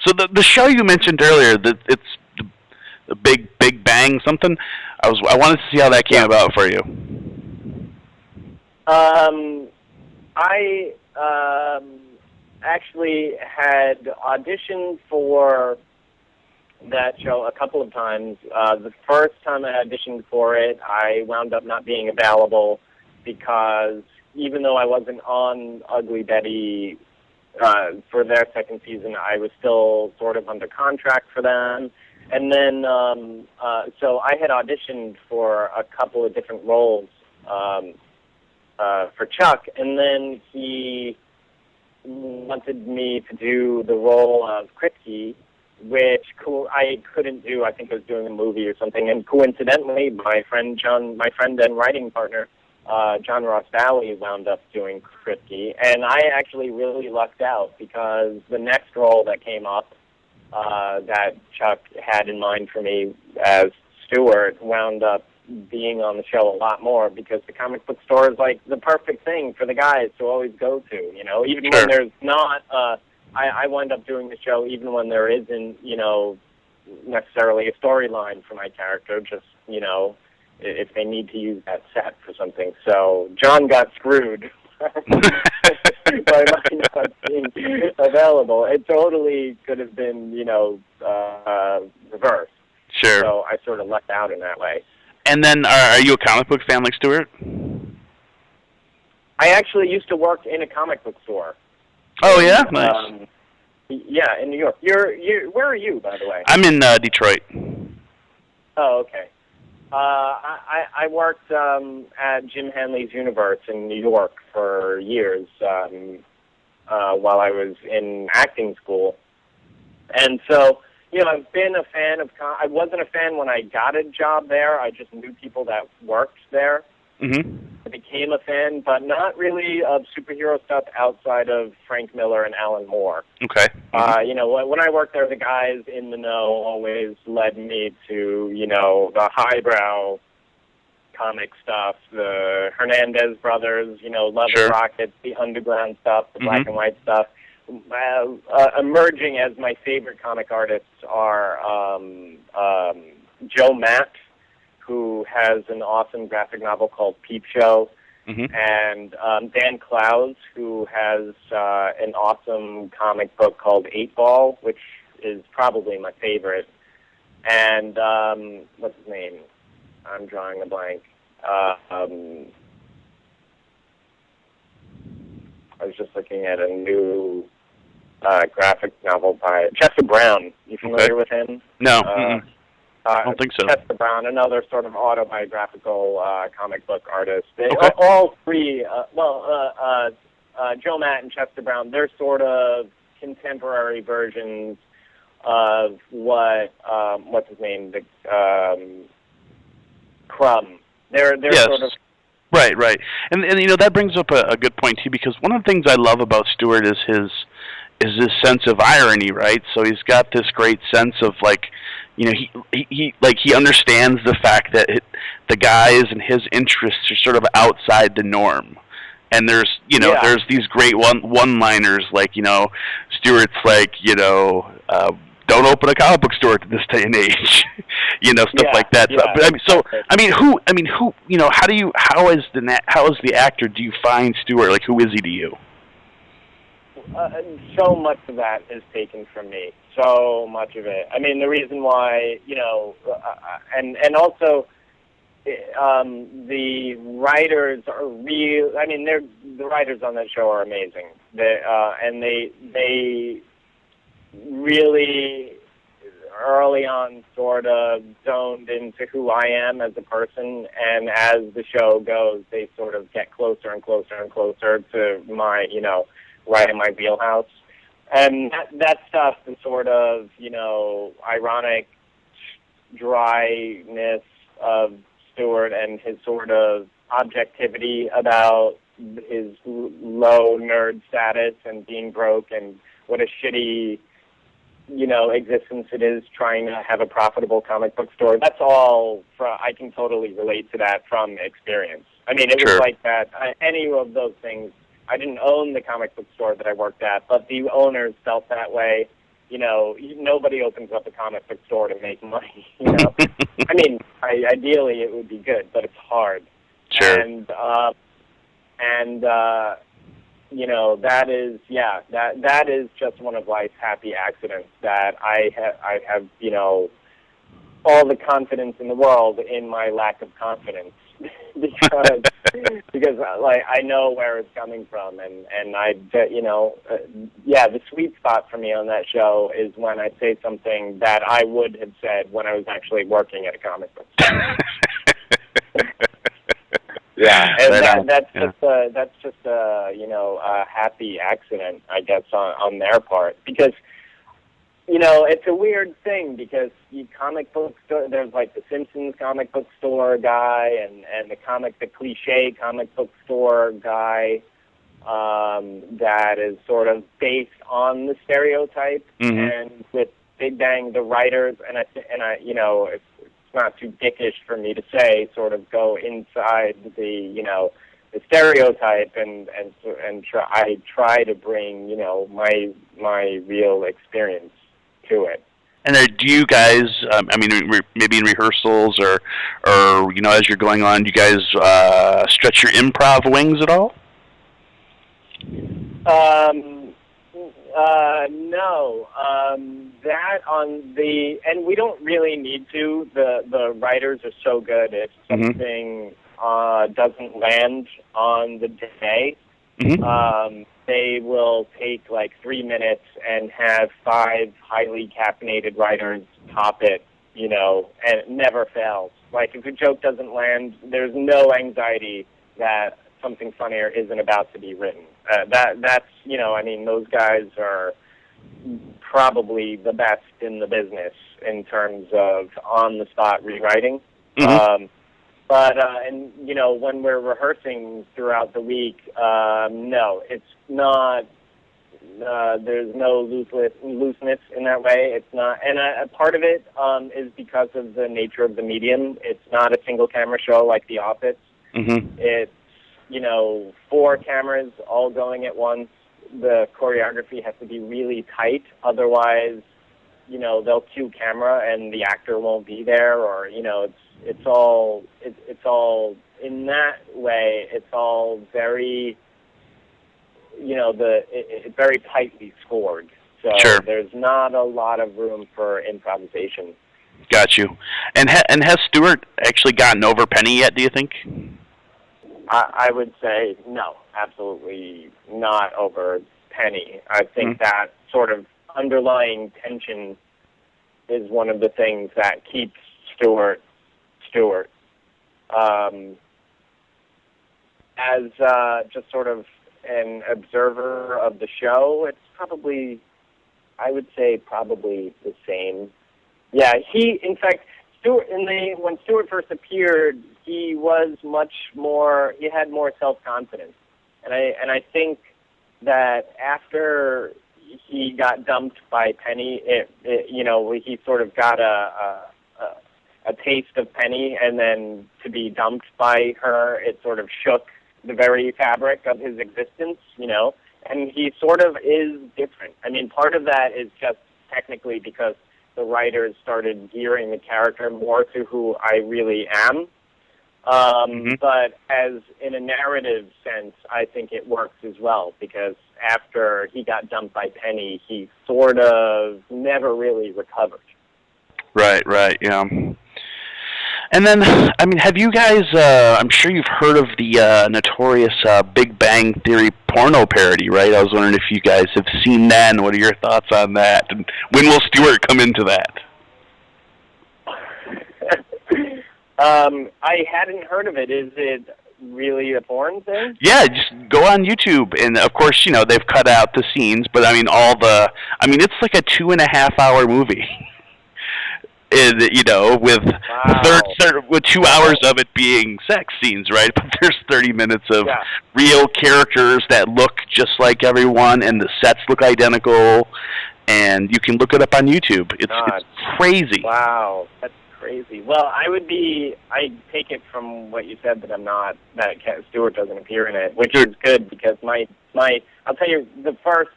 So the show you mentioned earlier, that it's the Big Bang something. I wanted to see how that came Yeah. about for you. I actually had auditioned for that show a couple of times. The first time I auditioned for it, I wound up not being available because even though I wasn't on Ugly Betty for their second season, I was still sort of under contract for them. And then, so I had auditioned for a couple of different roles for Chuck, and then he wanted me to do the role of Kripke, which I couldn't do. I think I was doing a movie or something. And coincidentally, my friend and writing partner, John Ross Valley, wound up doing Kripke. And I actually really lucked out because the next role that came up that Chuck had in mind for me as Stewart wound up being on the show a lot more because the comic book store is like the perfect thing for the guys to always go to, you know, even when there's not, I wind up doing the show even when there isn't, you know, necessarily a storyline for my character, just, you know, if they need to use that set for something. So John got screwed by my not being available. It totally could have been, you know, reversed. Sure. So I sort of lucked out in that way. And then, are you a comic book fan like Stewart? I actually used to work in a comic book store. Oh, yeah? Nice. Yeah, in New York. You're where are you, by the way? I'm in Detroit. Oh, okay. I worked at Jim Hanley's Universe in New York for years while I was in acting school. And so, you know, I've been a fan of... I wasn't a fan when I got a job there. I just knew people that worked there. Mm-hmm. I became a fan, but not really of superhero stuff outside of Frank Miller and Alan Moore. Okay. Mm-hmm. You know, when I worked there, the guys in the know always led me to, you know, the highbrow comic stuff, the Hernandez brothers, you know, Love and Rockets, the underground stuff, the black and white stuff. Emerging as my favorite comic artists are Joe Matt, who has an awesome graphic novel called Peep Show, and Dan Clowes, who has an awesome comic book called 8 Ball, which is probably my favorite. And what's his name? I'm drawing a blank. I was just looking at a new graphic novel by Chester Brown. You familiar with him? No. I don't think so. Chester Brown, another sort of autobiographical comic book artist. All three, Joe Matt and Chester Brown, they're sort of contemporary versions of what's his name, Crumb. They're sort of... Right. And you know, that brings up a good point too, because one of the things I love about Stewart is his sense of irony, right? So he's got this great sense of, like, you know, he understands the fact that the guys and his interests are sort of outside the norm. And there's, you know, there's these great one-liners, like, you know, Stewart's like, you know, don't open a comic book store at this day and age, you know, stuff like that. Yeah. But who, you know, how is the actor, do you find Stewart, like, who is he to you? So much of that is taken from me. So much of it. I mean, the reason why, you know, and also the writers are real. I mean, the writers on that show are amazing. They really early on sort of zoned into who I am as a person, and as the show goes, they sort of get closer and closer and closer to my, you know, right in my wheelhouse. And that stuff, the sort of, you know, ironic dryness of Stewart and his sort of objectivity about his low nerd status and being broke and what a shitty, you know, existence it is trying to have a profitable comic book store. That's all, I can totally relate to that from experience. I mean, it was like that. Any of those things, I didn't own the comic book store that I worked at, but the owners felt that way. nobody opens up a comic book store to make money. I mean, ideally it would be good, but it's hard. Sure. And that is just one of life's happy accidents that I have all the confidence in the world in my lack of confidence because I know where it's coming from, and the sweet spot for me on that show is when I say something that I would have said when I was actually working at a comic book store. Yeah, and that's just a happy accident, I guess, on their part, because it's a weird thing because comic book store, there's like the Simpsons comic book store guy and the cliche comic book store guy that is sort of based on the stereotype, and with Big Bang, the writers, and I it's not too dickish for me to say, sort of go inside the stereotype and try to bring my real experience to it. And do you guys, maybe in rehearsals or as you're going on, do you guys stretch your improv wings at all? No. And we don't really need to. The writers are so good. If something doesn't land on the day, they will take like 3 minutes and have 5 highly caffeinated writers top it, and it never fails. Like, if a joke doesn't land, there's no anxiety that something funnier isn't about to be written. That's those guys are probably the best in the business in terms of on-the-spot rewriting. When we're rehearsing throughout the week, no, it's not. There's no looseness in that way. It's not, and a part of it is because of the nature of the medium. It's not a single camera show like The Office. It's 4 cameras all going at once. The choreography has to be really tight, otherwise, they'll cue camera and the actor won't be there, or it's all in that way. It's all very, it's very tightly scored. So there's not a lot of room for improvisation. Got you. And has Stewart actually gotten over Penny yet, do you think? I would say no, absolutely not over Penny. I think that sort of underlying tension is one of the things that keeps Stewart. As just sort of an observer of the show, it's probably, I would say, probably the same. Yeah, in fact, Stewart, when Stewart first appeared, he had more self-confidence. And I think that after he got dumped by Penny, he sort of got a taste of Penny, and then to be dumped by her, it sort of shook the very fabric of his existence, and he sort of is different. I mean, part of that is just technically because the writers started gearing the character more to who I really am. But as in a narrative sense, I think it works as well, because after he got dumped by Penny, he sort of never really recovered. Right, yeah. And then, have you guys, I'm sure you've heard of the notorious Big Bang Theory porno parody, right? I was wondering if you guys have seen that, and what are your thoughts on that? And when will Stewart come into that? I hadn't heard of it. Is it really a porn thing? Yeah, just go on YouTube, and of course, they've cut out the scenes, but it's like a 2.5-hour movie. With with 2 hours of it being sex scenes, right? But there's 30 minutes of real characters that look just like everyone, and the sets look identical, and you can look it up on YouTube. It's crazy. Wow, that's crazy. Well, I take it from what you said that Stewart doesn't appear in it, which is good, because I'll tell you, the first